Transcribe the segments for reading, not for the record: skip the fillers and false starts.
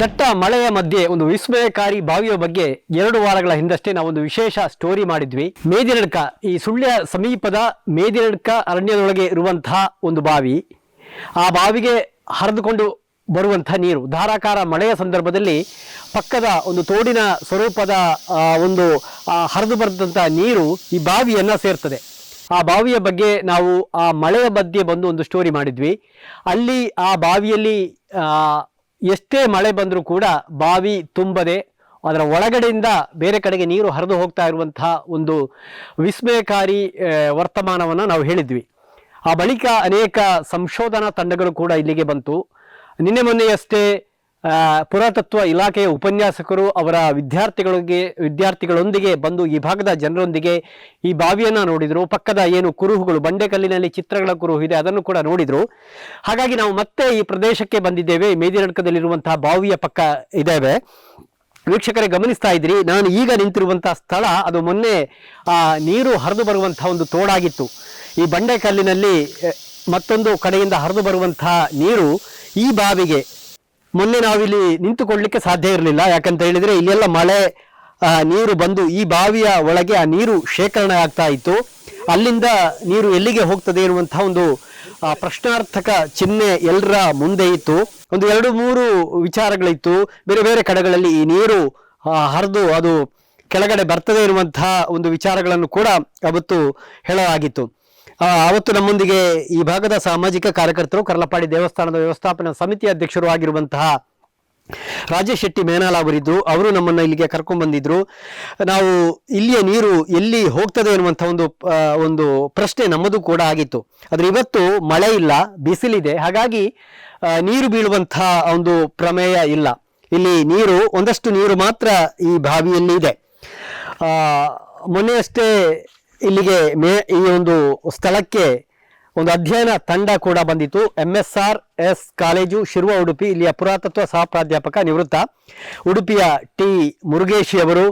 ದಟ್ಟ ಮಳೆಯ ಮಧ್ಯೆ ಒಂದು ವಿಸ್ಮಯಕಾರಿ ಬಾವಿಯ ಬಗ್ಗೆ 2 ವಾರಗಳ ಹಿಂದಷ್ಟೇ ನಾವೊಂದು ವಿಶೇಷ ಸ್ಟೋರಿ ಮಾಡಿದ್ವಿ. ಮೇದಿನಡ್ಕ, ಈ ಸುಳ್ಯ ಸಮೀಪದ ಮೇದಿನಡ್ಕ ಅರಣ್ಯದೊಳಗೆ ಇರುವಂತಹ ಒಂದು ಬಾವಿ. ಆ ಬಾವಿಗೆ ಹರಿದುಕೊಂಡು ಬರುವಂತಹ ನೀರು ಧಾರಾಕಾರ ಮಳೆಯ ಸಂದರ್ಭದಲ್ಲಿ ಪಕ್ಕದ ಒಂದು ತೋಡಿನ ಸ್ವರೂಪದ ಒಂದು ಹರಿದು ಬರೆದಂತಹ ನೀರು ಈ ಬಾವಿಯನ್ನು ಸೇರ್ತದೆ. ಆ ಬಾವಿಯ ಬಗ್ಗೆ ನಾವು ಆ ಮಳೆಯ ಮಧ್ಯೆ ಬಂದು ಒಂದು ಸ್ಟೋರಿ ಮಾಡಿದ್ವಿ. ಅಲ್ಲಿ ಆ ಬಾವಿಯಲ್ಲಿ ಎಷ್ಟೇ ಮಳೆ ಬಂದರೂ ಕೂಡ ಬಾವಿ ತುಂಬದೆ ಅದರ ಒಳಗಡೆಯಿಂದ ಬೇರೆ ಕಡೆಗೆ ನೀರು ಹರಿದು ಹೋಗ್ತಾ ಇರುವಂತಹ ಒಂದು ವಿಸ್ಮಯಕಾರಿ ವರ್ತಮಾನವನ್ನು ನಾವು ಹೇಳಿದ್ವಿ. ಆ ಬಳಿಕ ಅನೇಕ ಸಂಶೋಧನಾ ತಂಡಗಳು ಕೂಡ ಇಲ್ಲಿಗೆ ಬಂತು. ನಿನ್ನೆ ಮೊನ್ನೆಯಷ್ಟೇ ಪುರಾತತ್ವ ಇಲಾಖೆಯ ಉಪನ್ಯಾಸಕರು ಅವರ ವಿದ್ಯಾರ್ಥಿಗಳೊಂದಿಗೆ ಬಂದು ಈ ಭಾಗದ ಜನರೊಂದಿಗೆ ಈ ಬಾವಿಯನ್ನು ನೋಡಿದರು. ಪಕ್ಕದ ಏನು ಕುರುಹುಗಳು, ಬಂಡೆಕಲ್ಲಿನಲ್ಲಿ ಚಿತ್ರಗಳ ಕುರುಹು ಇದೆ, ಅದನ್ನು ಕೂಡ ನೋಡಿದರು. ಹಾಗಾಗಿ ನಾವು ಮತ್ತೆ ಈ ಪ್ರದೇಶಕ್ಕೆ ಬಂದಿದ್ದೇವೆ. ಮೇದಿನಡ್ಕದಲ್ಲಿರುವಂತಹ ಬಾವಿಯ ಪಕ್ಕ ಇದ್ದೇವೆ. ವೀಕ್ಷಕರೇ ಗಮನಿಸ್ತಾ ಇದ್ರಿ, ನಾನು ಈಗ ನಿಂತಿರುವಂತಹ ಸ್ಥಳ ಅದು ಮೊನ್ನೆ ನೀರು ಹರಿದು ಬರುವಂತಹ ಒಂದು ತೋಡಾಗಿತ್ತು. ಈ ಬಂಡೆಕಲ್ಲಿನಲ್ಲಿ ಮತ್ತೊಂದು ಕಡೆಯಿಂದ ಹರಿದು ಬರುವಂತಹ ನೀರು ಈ ಬಾವಿಗೆ ಮೊನ್ನೆ ನಾವಿಲ್ಲಿ ನಿಂತುಕೊಳ್ಳಲಿಕ್ಕೆ ಸಾಧ್ಯ ಇರಲಿಲ್ಲ. ಯಾಕಂತ ಹೇಳಿದರೆ ಇಲ್ಲೆಲ್ಲ ಮಳೆ ನೀರು ಬಂದು ಈ ಬಾವಿಯ ಒಳಗೆ ಆ ನೀರು ಶೇಖರಣೆ ಆಗ್ತಾ ಇತ್ತು. ಅಲ್ಲಿಂದ ನೀರು ಎಲ್ಲಿಗೆ ಹೋಗ್ತದೆ ಇರುವಂತಹ ಒಂದು ಪ್ರಶ್ನಾರ್ಥಕ ಚಿಹ್ನೆ ಎಲ್ಲರ ಮುಂದೆ ಇತ್ತು. ಒಂದು 2-3 ವಿಚಾರಗಳಿತ್ತು. ಬೇರೆ ಬೇರೆ ಕಡೆಗಳಲ್ಲಿ ಈ ನೀರು ಹರಿದು ಅದು ಕೆಳಗಡೆ ಬರ್ತದೆ ಇರುವಂತಹ ಒಂದು ವಿಚಾರಗಳನ್ನು ಕೂಡ ಅವತ್ತು ಹೇಳಲಾಗಿತ್ತು. ಅವತ್ತು ನಮ್ಮೊಂದಿಗೆ ಈ ಭಾಗದ ಸಾಮಾಜಿಕ ಕಾರ್ಯಕರ್ತರು, ಕರ್ಲಪಾಡಿ ದೇವಸ್ಥಾನದ ವ್ಯವಸ್ಥಾಪನಾ ಸಮಿತಿ ಅಧ್ಯಕ್ಷರು ಆಗಿರುವಂತಹ ರಾಜೇಶ್ ಶೆಟ್ಟಿ ಮೇನಾಲ್ ಅವರಿದ್ರು. ಅವರು ನಮ್ಮನ್ನು ಇಲ್ಲಿಗೆ ಕರ್ಕೊಂಡು ಬಂದಿದ್ರು. ನಾವು ಇಲ್ಲಿಯ ನೀರು ಎಲ್ಲಿ ಹೋಗ್ತದೆ ಎನ್ನುವಂಥ ಒಂದು ಪ್ರಶ್ನೆ ನಮ್ಮದು ಕೂಡ ಆಗಿತ್ತು. ಆದರೆ ಇವತ್ತು ಮಳೆ ಇಲ್ಲ, ಬಿಸಿಲಿದೆ. ಹಾಗಾಗಿ ನೀರು ಬೀಳುವಂತಹ ಒಂದು ಪ್ರಮೇಯ ಇಲ್ಲ. ಇಲ್ಲಿ ಒಂದಷ್ಟು ನೀರು ಮಾತ್ರ ಈ ಬಾವಿಯಲ್ಲಿ ಇದೆ. ಮೊನ್ನೆಯಷ್ಟೇ ಇಲ್ಲಿಗೆ ಈ ಒಂದು ಸ್ಥಳಕ್ಕೆ ಒಂದು ಅಧ್ಯಯನ ತಂಡ ಕೂಡ ಬಂದಿತ್ತು. MSRS ಕಾಲೇಜು ಶಿರುವ ಉಡುಪಿ, ಇಲ್ಲಿಯ ಪುರಾತತ್ವ ಸಹ ಪ್ರಾಧ್ಯಾಪಕ ನಿವೃತ್ತ ಉಡುಪಿಯ ಟಿ ಮುರುಗೇಶಿ ಅವರು,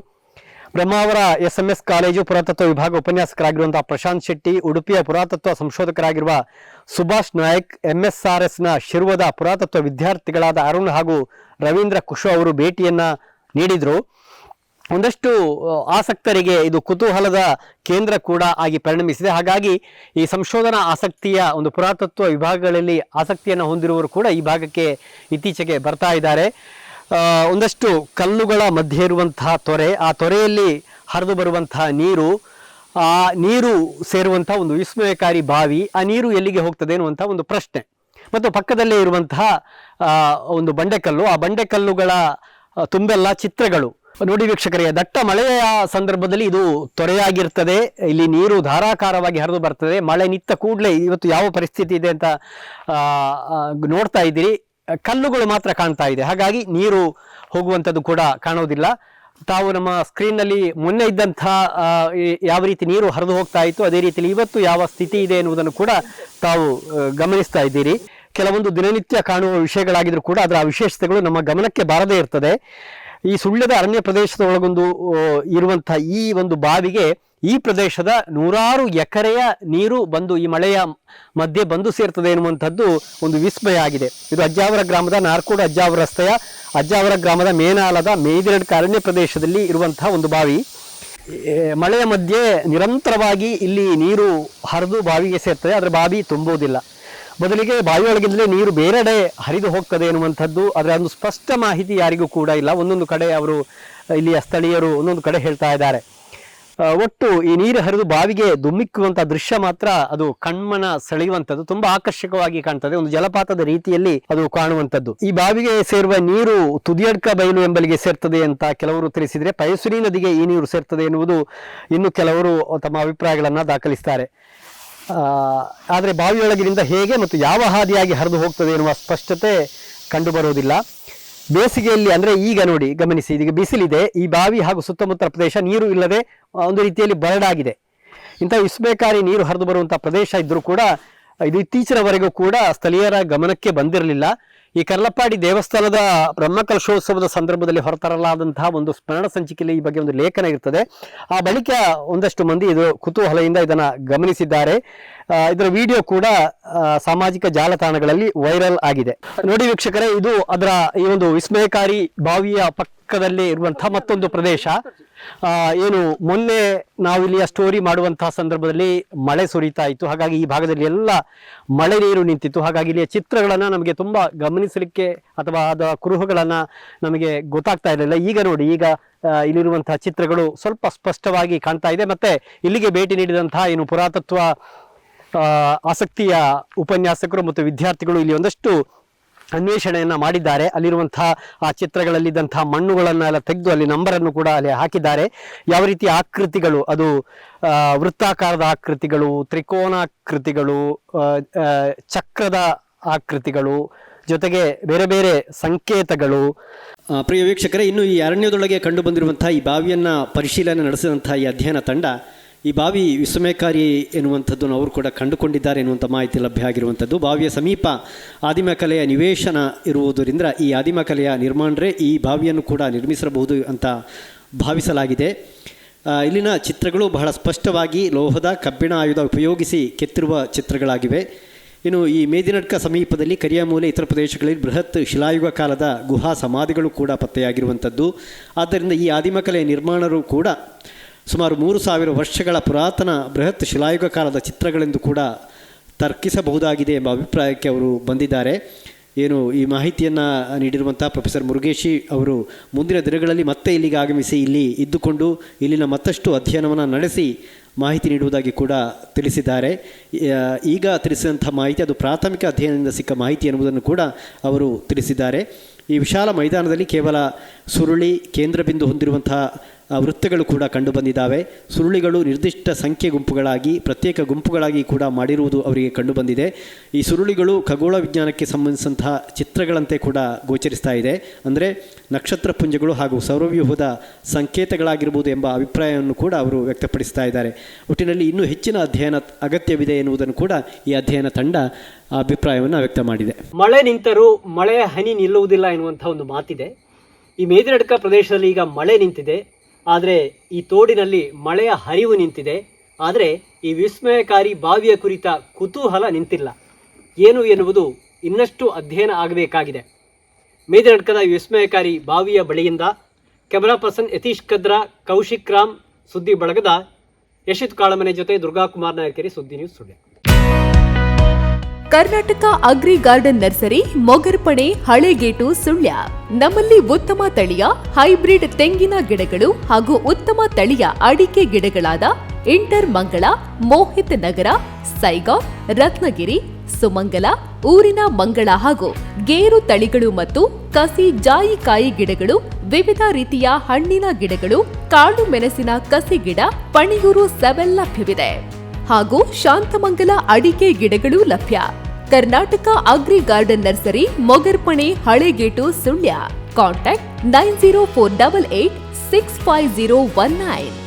ಬ್ರಹ್ಮಾವರ SMS ಕಾಲೇಜು ಪುರಾತತ್ವ ವಿಭಾಗ ಉಪನ್ಯಾಸಕರಾಗಿರುವಂತಹ ಪ್ರಶಾಂತ್ ಶೆಟ್ಟಿ, ಉಡುಪಿಯ ಪುರಾತತ್ವ ಸಂಶೋಧಕರಾಗಿರುವ ಸುಭಾಷ್ ನಾಯಕ್, MSRSನ ಶಿರುವದ ಪುರಾತತ್ವ ವಿದ್ಯಾರ್ಥಿಗಳಾದ ಅರುಣ್ ಹಾಗೂ ರವೀಂದ್ರ ಕುಶೋ ಅವರು ಭೇಟಿಯನ್ನ ನೀಡಿದರು. ಒಂದಷ್ಟು ಆಸಕ್ತರಿಗೆ ಇದು ಕುತೂಹಲದ ಕೇಂದ್ರ ಕೂಡ ಆಗಿ ಪರಿಣಮಿಸಿದೆ. ಹಾಗಾಗಿ ಈ ಸಂಶೋಧನಾ ಆಸಕ್ತಿಯ ಒಂದು ಪುರಾತತ್ವ ವಿಭಾಗಗಳಲ್ಲಿ ಆಸಕ್ತಿಯನ್ನು ಹೊಂದಿರುವವರು ಕೂಡ ಈ ಭಾಗಕ್ಕೆ ಇತ್ತೀಚೆಗೆ ಬರ್ತಾ ಇದ್ದಾರೆ. ಒಂದಷ್ಟು ಕಲ್ಲುಗಳ ಮಧ್ಯೆ ಇರುವಂತಹ ತೊರೆ, ಆ ತೊರೆಯಲ್ಲಿ ಹರಿದು ಬರುವಂತಹ ನೀರು ಸೇರುವಂತಹ ಒಂದು ವಿಸ್ಮಯಕಾರಿ ಬಾವಿ. ಆ ನೀರು ಎಲ್ಲಿಗೆ ಹೋಗ್ತದೆ ಅನ್ನುವಂಥ ಒಂದು ಪ್ರಶ್ನೆ. ಮತ್ತು ಪಕ್ಕದಲ್ಲೇ ಇರುವಂತಹ ಒಂದು ಬಂಡೆಕಲ್ಲು, ಆ ಬಂಡೆಕಲ್ಲುಗಳ ತುಂಬೆಲ್ಲ ಚಿತ್ರಗಳು. ನೋಡಿ ವೀಕ್ಷಕರಿಗೆ, ದಟ್ಟ ಮಳೆಯ ಸಂದರ್ಭದಲ್ಲಿ ಇದು ತೊರೆಯಾಗಿರ್ತದೆ. ಇಲ್ಲಿ ನೀರು ಧಾರಾಕಾರವಾಗಿ ಹರಿದು ಬರ್ತದೆ. ಮಳೆ ನಿಂತ ಕೂಡಲೇ ಇವತ್ತು ಯಾವ ಪರಿಸ್ಥಿತಿ ಇದೆ ಅಂತ ನೋಡ್ತಾ ಇದ್ದೀರಿ. ಕಲ್ಲುಗಳು ಮಾತ್ರ ಕಾಣ್ತಾ ಇದೆ. ಹಾಗಾಗಿ ನೀರು ಹೋಗುವಂಥದ್ದು ಕೂಡ ಕಾಣೋದಿಲ್ಲ. ತಾವು ನಮ್ಮ ಸ್ಕ್ರೀನ್ನಲ್ಲಿ ಮೊನ್ನೆ ಇದ್ದಂತಹ ಯಾವ ರೀತಿ ನೀರು ಹರಿದು ಹೋಗ್ತಾ ಇತ್ತು, ಅದೇ ರೀತಿಯಲ್ಲಿ ಇವತ್ತು ಯಾವ ಸ್ಥಿತಿ ಇದೆ ಎನ್ನುವುದನ್ನು ಕೂಡ ತಾವು ಗಮನಿಸ್ತಾ ಇದ್ದೀರಿ. ಕೆಲವೊಂದು ದಿನನಿತ್ಯ ಕಾಣುವ ವಿಷಯಗಳಾಗಿದ್ರು ಕೂಡ ಅದರ ವಿಶೇಷತೆಗಳು ನಮ್ಮ ಗಮನಕ್ಕೆ ಬಾರದೇ ಇರ್ತದೆ. ಈ ಸುಳ್ಯದ ಅರಣ್ಯ ಪ್ರದೇಶದ ಒಳಗೊಂದು ಇರುವಂತಹ ಈ ಒಂದು ಬಾವಿಗೆ ಈ ಪ್ರದೇಶದ 100 ಎಕರೆಯ ನೀರು ಬಂದು ಈ ಮಳೆಯ ಮಧ್ಯೆ ಬಂದು ಸೇರ್ತದೆ ಎನ್ನುವಂಥದ್ದು ಒಂದು ವಿಸ್ಮಯ ಆಗಿದೆ. ಇದು ಅಜ್ಜಾವರ ಗ್ರಾಮದ ನಾರ್ಕೋಡು ಅಜ್ಜಾವರ ರಸ್ತೆಯ ಅಜ್ಜಾವರ ಗ್ರಾಮದ ಮೇನಾಲದ ಮೇದಿನಡ್ಕ ಅರಣ್ಯ ಪ್ರದೇಶದಲ್ಲಿ ಇರುವಂತಹ ಒಂದು ಬಾವಿ. ಮಳೆಯ ಮಧ್ಯೆ ನಿರಂತರವಾಗಿ ಇಲ್ಲಿ ನೀರು ಹರಿದು ಬಾವಿಗೆ ಸೇರ್ತದೆ. ಆದರೆ ಬಾವಿ ತುಂಬುವುದಿಲ್ಲ. ಬದಲಿಗೆ ಬಾವಿಯೊಳಗಿಂದಲೇ ನೀರು ಬೇರೆಡೆ ಹರಿದು ಹೋಗ್ತದೆ ಎನ್ನುವಂಥದ್ದು ಅದರ ಒಂದು ಸ್ಪಷ್ಟ ಮಾಹಿತಿ ಯಾರಿಗೂ ಕೂಡ ಇಲ್ಲ. ಒಂದೊಂದು ಕಡೆ ಅವರು ಇಲ್ಲಿಯ ಸ್ಥಳೀಯರು ಒಂದೊಂದು ಕಡೆ ಹೇಳ್ತಾ ಇದ್ದಾರೆ. ಒಟ್ಟು ಈ ನೀರು ಹರಿದು ಬಾವಿಗೆ ಧುಮ್ಮಿಕ್ಕುವಂಥ ದೃಶ್ಯ ಮಾತ್ರ ಅದು ಕಣ್ಮನ ಸೆಳೆಯುವಂಥದ್ದು, ತುಂಬಾ ಆಕರ್ಷಕವಾಗಿ ಕಾಣ್ತದೆ. ಒಂದು ಜಲಪಾತದ ರೀತಿಯಲ್ಲಿ ಅದು ಕಾಣುವಂಥದ್ದು. ಈ ಬಾವಿಗೆ ಸೇರುವ ನೀರು ತುದಿಯಡ್ಕ ಬಯಲು ಎಂಬಲ್ಲಿಗೆ ಸೇರ್ತದೆ ಅಂತ ಕೆಲವರು ತಿಳಿಸಿದರೆ, ಪಯಸುರಿ ನದಿಗೆ ಈ ನೀರು ಸೇರ್ತದೆ ಎನ್ನುವುದು ಇನ್ನು ಕೆಲವರು ತಮ್ಮ ಅಭಿಪ್ರಾಯಗಳನ್ನು ದಾಖಲಿಸ್ತಾರೆ. ಆದರೆ ಬಾವಿಯೊಳಗಿನಿಂದ ಹೇಗೆ ಮತ್ತು ಯಾವ ಹಾದಿಯಾಗಿ ಹರಿದು ಹೋಗ್ತದೆ ಎನ್ನುವ ಸ್ಪಷ್ಟತೆ ಕಂಡುಬರುವುದಿಲ್ಲ. ಬೇಸಿಗೆಯಲ್ಲಿ ಅಂದರೆ ಈಗ ನೋಡಿ, ಗಮನಿಸಿ, ಇದೀಗ ಬಿಸಿಲಿದೆ. ಈ ಬಾವಿ ಹಾಗೂ ಸುತ್ತಮುತ್ತ ಪ್ರದೇಶ ನೀರು ಇಲ್ಲದೆ ಒಂದು ರೀತಿಯಲ್ಲಿ ಬರಡಾಗಿದೆ. ಇಂಥ ವಿಸ್ಮಯಕಾರಿ ನೀರು ಹರಿದು ಬರುವಂಥ ಪ್ರದೇಶ ಇದ್ದರೂ ಕೂಡ ಇದು ಇತ್ತೀಚಿನವರೆಗೂ ಕೂಡ ಸ್ಥಳೀಯರ ಗಮನಕ್ಕೆ ಬಂದಿರಲಿಲ್ಲ. ಈ ಕರ್ಲಪ್ಪಾಡಿ ದೇವಸ್ಥಾನದ ಬ್ರಹ್ಮಕಲಶೋತ್ಸವದ ಸಂದರ್ಭದಲ್ಲಿ ಹೊರತರಲಾದಂತಹ ಒಂದು ಸ್ಮರಣ ಸಂಚಿಕೆಯಲ್ಲಿ ಈ ಬಗ್ಗೆ ಒಂದು ಲೇಖನ ಇರ್ತದೆ. ಆ ಬಳಿಕ ಒಂದಷ್ಟು ಮಂದಿ ಇದು ಕುತೂಹಲದಿಂದ ಇದನ್ನ ಗಮನಿಸಿದ್ದಾರೆ. ಇದರ ವಿಡಿಯೋ ಕೂಡ ಸಾಮಾಜಿಕ ಜಾಲತಾಣಗಳಲ್ಲಿ ವೈರಲ್ ಆಗಿದೆ. ನೋಡಿ ವೀಕ್ಷಕರೇ, ಇದು ಅದರ ಈ ಒಂದು ವಿಸ್ಮಯಕಾರಿ ಬಾವಿಯ ಪಕ್ಕದಲ್ಲೇ ಇರುವಂತಹ ಮತ್ತೊಂದು ಪ್ರದೇಶ. ಏನು ಮೊನ್ನೆ ನಾವು ಇಲ್ಲಿಯ ಸ್ಟೋರಿ ಮಾಡುವಂತಹ ಸಂದರ್ಭದಲ್ಲಿ ಮಳೆ ಸುರಿತಾ ಇತ್ತು, ಹಾಗಾಗಿ ಈ ಭಾಗದಲ್ಲಿ ಎಲ್ಲ ಮಳೆ ನೀರು ನಿಂತಿತ್ತು. ಹಾಗಾಗಿ ಇಲ್ಲಿಯ ಚಿತ್ರಗಳನ್ನ ನಮಗೆ ತುಂಬಾ ಗಮನಿಸಲಿಕ್ಕೆ ಅಥವಾ ಅದರ ಕುರುಹುಗಳನ್ನ ನಮಗೆ ಗೊತ್ತಾಗ್ತಾ ಇರಲಿಲ್ಲ. ಈಗ ನೋಡಿ, ಈಗ ಇಲ್ಲಿರುವಂತಹ ಚಿತ್ರಗಳು ಸ್ವಲ್ಪ ಸ್ಪಷ್ಟವಾಗಿ ಕಾಣ್ತಾ ಇದೆ. ಮತ್ತೆ ಇಲ್ಲಿಗೆ ಭೇಟಿ ನೀಡಿದಂತಹ ಏನು ಪುರಾತತ್ವ ಆಸಕ್ತಿಯ ಉಪನ್ಯಾಸಕರು ಮತ್ತು ವಿದ್ಯಾರ್ಥಿಗಳು ಇಲ್ಲಿ ಒಂದಷ್ಟು ಅನ್ವೇಷಣೆಯನ್ನ ಮಾಡಿದ್ದಾರೆ. ಅಲ್ಲಿರುವಂತಹ ಆ ಚಿತ್ರಗಳಲ್ಲಿದ್ದಂತಹ ಮಣ್ಣುಗಳನ್ನೆಲ್ಲ ತೆಗೆದು ಅಲ್ಲಿ ನಂಬರನ್ನು ಕೂಡ ಅಲ್ಲಿ ಹಾಕಿದ್ದಾರೆ. ಯಾವ ರೀತಿಯ ಆಕೃತಿಗಳು, ಅದು ವೃತ್ತಾಕಾರದ ಆಕೃತಿಗಳು, ತ್ರಿಕೋನಾಕೃತಿಗಳು, ಚಕ್ರದ ಆಕೃತಿಗಳು, ಜೊತೆಗೆ ಬೇರೆ ಬೇರೆ ಸಂಕೇತಗಳು. ಪ್ರಿಯ ವೀಕ್ಷಕರೇ, ಇನ್ನು ಈ ಅರಣ್ಯದೊಳಗೆ ಕಂಡು ಬಂದಿರುವಂತಹ ಈ ಬಾವಿಯನ್ನು ಪರಿಶೀಲನೆ ನಡೆಸಿದಂತಹ ಈ ಅಧ್ಯಯನ ತಂಡ ಈ ಬಾವಿ ವಿಸ್ಮಯಕಾರಿ ಎನ್ನುವಂಥದ್ದನ್ನು ಅವರು ಕೂಡ ಕಂಡುಕೊಂಡಿದ್ದಾರೆ ಎನ್ನುವಂಥ ಮಾಹಿತಿ ಲಭ್ಯ ಆಗಿರುವಂಥದ್ದು. ಬಾವಿಯ ಸಮೀಪ ಆದಿಮಕಲೆಯ ನಿವೇಶನ ಇರುವುದರಿಂದ ಈ ಆದಿಮಕಲೆಯ ನಿರ್ಮಾಣರೇ ಈ ಬಾವಿಯನ್ನು ಕೂಡ ನಿರ್ಮಿಸಿರಬಹುದು ಅಂತ ಭಾವಿಸಲಾಗಿದೆ. ಇಲ್ಲಿನ ಚಿತ್ರಗಳು ಬಹಳ ಸ್ಪಷ್ಟವಾಗಿ ಲೋಹದ ಕಬ್ಬಿಣ ಆಯುಧ ಉಪಯೋಗಿಸಿ ಕೆತ್ತಿರುವ ಚಿತ್ರಗಳಾಗಿವೆ. ಇನ್ನು ಈ ಮೇದಿನಡ್ಕ ಸಮೀಪದಲ್ಲಿ ಕರಿಯಮೂಲೆ ಇತರ ಪ್ರದೇಶಗಳಲ್ಲಿ ಬೃಹತ್ ಶಿಲಾಯುಗ ಕಾಲದ ಗುಹಾ ಸಮಾಧಿಗಳು ಕೂಡ ಪತ್ತೆಯಾಗಿರುವಂಥದ್ದು. ಆದ್ದರಿಂದ ಈ ಆದಿಮಕಲೆಯ ನಿರ್ಮಾಣರು ಕೂಡ ಸುಮಾರು 3000 ವರ್ಷಗಳ ಪುರಾತನ ಬೃಹತ್ ಶಿಲಾಯುಗ ಕಾಲದ ಚಿತ್ರಗಳೆಂದು ಕೂಡ ತರ್ಕಿಸಬಹುದಾಗಿದೆ ಎಂಬ ಅಭಿಪ್ರಾಯಕ್ಕೆ ಅವರು ಬಂದಿದ್ದಾರೆ. ಏನು ಈ ಮಾಹಿತಿಯನ್ನು ನೀಡಿರುವಂಥ ಪ್ರೊಫೆಸರ್ ಮುರುಗೇಶಿ ಅವರು ಮುಂದಿನ ದಿನಗಳಲ್ಲಿ ಮತ್ತೆ ಇಲ್ಲಿಗೆ ಆಗಮಿಸಿ ಇಲ್ಲಿ ಇದ್ದುಕೊಂಡು ಇಲ್ಲಿನ ಮತ್ತಷ್ಟು ಅಧ್ಯಯನವನ್ನು ನಡೆಸಿ ಮಾಹಿತಿ ನೀಡುವುದಾಗಿ ಕೂಡ ತಿಳಿಸಿದ್ದಾರೆ. ಈಗ ತಿಳಿಸಿದಂಥ ಮಾಹಿತಿ ಅದು ಪ್ರಾಥಮಿಕ ಅಧ್ಯಯನದಿಂದ ಸಿಕ್ಕ ಮಾಹಿತಿ ಎನ್ನುವುದನ್ನು ಕೂಡ ಅವರು ತಿಳಿಸಿದ್ದಾರೆ. ಈ ವಿಶಾಲ ಮೈದಾನದಲ್ಲಿ ಕೇವಲ ಸುರುಳಿ ಕೇಂದ್ರ ಬಿಂದು ಹೊಂದಿರುವಂತಹ ವೃತ್ತಗಳು ಕೂಡ ಕಂಡುಬಂದಿದ್ದಾವೆ. ಸುರುಳಿಗಳು ನಿರ್ದಿಷ್ಟ ಸಂಖ್ಯೆ ಗುಂಪುಗಳಾಗಿ ಪ್ರತ್ಯೇಕ ಗುಂಪುಗಳಾಗಿ ಕೂಡ ಮಾಡಿರುವುದು ಅವರಿಗೆ ಕಂಡುಬಂದಿದೆ. ಈ ಸುರುಳಿಗಳು ಖಗೋಳ ವಿಜ್ಞಾನಕ್ಕೆ ಸಂಬಂಧಿಸಿದಂತಹ ಚಿತ್ರಗಳಂತೆ ಕೂಡ ಗೋಚರಿಸ್ತಾ ಇದೆ. ಅಂದರೆ ನಕ್ಷತ್ರ ಪುಂಜಗಳು ಹಾಗೂ ಸೌರವ್ಯೂಹದ ಸಂಕೇತಗಳಾಗಿರ್ಬೋದು ಎಂಬ ಅಭಿಪ್ರಾಯವನ್ನು ಕೂಡ ಅವರು ವ್ಯಕ್ತಪಡಿಸ್ತಾ ಇದ್ದಾರೆ. ಒಟ್ಟಿನಲ್ಲಿ ಇನ್ನೂ ಹೆಚ್ಚಿನ ಅಧ್ಯಯನ ಅಗತ್ಯವಿದೆ ಎನ್ನುವುದನ್ನು ಕೂಡ ಈ ಅಧ್ಯಯನ ತಂಡ ಅಭಿಪ್ರಾಯವನ್ನು ವ್ಯಕ್ತ ಮಾಡಿದೆ. ಮಳೆ ನಿಂತರೂ ಮಳೆಯ ಹನಿ ನಿಲ್ಲುವುದಿಲ್ಲ ಎನ್ನುವಂಥ ಒಂದು ಮಾತಿದೆ. ಈ ಮೇದಿನಡ್ಕ ಪ್ರದೇಶದಲ್ಲಿ ಈಗ ಮಳೆ ನಿಂತಿದೆ, ಆದರೆ ಈ ತೋಡಿನಲ್ಲಿ ಮಳೆಯ ಹರಿವು ನಿಂತಿದೆ. ಆದರೆ ಈ ವಿಸ್ಮಯಕಾರಿ ಬಾವಿಯ ಕುರಿತ ಕುತೂಹಲ ನಿಂತಿಲ್ಲ. ಏನು ಎನ್ನುವುದು ಇನ್ನಷ್ಟು ಅಧ್ಯಯನ ಆಗಬೇಕಾಗಿದೆ. ಮೇದಿನಡ್ಕದ ವಿಸ್ಮಯಕಾರಿ ಬಾವಿಯ ಬಳಿಯಿಂದ ಕ್ಯಾಮರಾ ಪರ್ಸನ್ ಯತೀಶ್ ಕದ್ರಾ, ಕೌಶಿಕ್ ರಾಮ್, ಸುದ್ದಿ ಬಳಗದ ಯಶಿತ್ ಕಾಳಮನೆ ಜೊತೆ ದುರ್ಗಾಕುಮಾರ್ ನಾಯಕರಿ, ಸುದ್ದಿ news Sullia. Karnataka agri garden nursery, Mogarpane, Halegate, Sullia. ನಮ್ಮಲ್ಲಿ ಉತ್ತಮ ತಳಿಯ ಹೈಬ್ರಿಡ್ ತೆಂಗಿನ ಗಿಡಗಳು ಹಾಗೂ ಉತ್ತಮ ತಳಿಯ ಅಡಿಕೆ ಗಿಡಗಳಾದ ಇಂಟರ್ ಮಂಗಳ, ಮೋಹಿತ್ ನಗರ, ಸೈಗಾವ್, ರತ್ನಗಿರಿ, ಸುಮಂಗಲ, ಊರಿನ ಮಂಗಳ ಹಾಗೂ ಗೇರು ತಳಿಗಳು ಮತ್ತು ಕಸಿ ಜಾಯಿಕಾಯಿ ಗಿಡಗಳು, ವಿವಿಧ ರೀತಿಯ ಹಣ್ಣಿನ ಗಿಡಗಳು, ಕಾಳು ಮೆಣಸಿನ ಕಸಿ ಗಿಡ, ಪಣಿಯೂರು 7 ಲಭ್ಯವಿದೆ ಹಾಗೂ ಶಾಂತಮಂಗಲ ಅಡಿಕೆ ಗಿಡಗಳು ಲಭ್ಯ. Karnataka agri garden nursery, Mogarpane, Halegate, Sullia. Contact 9048865019.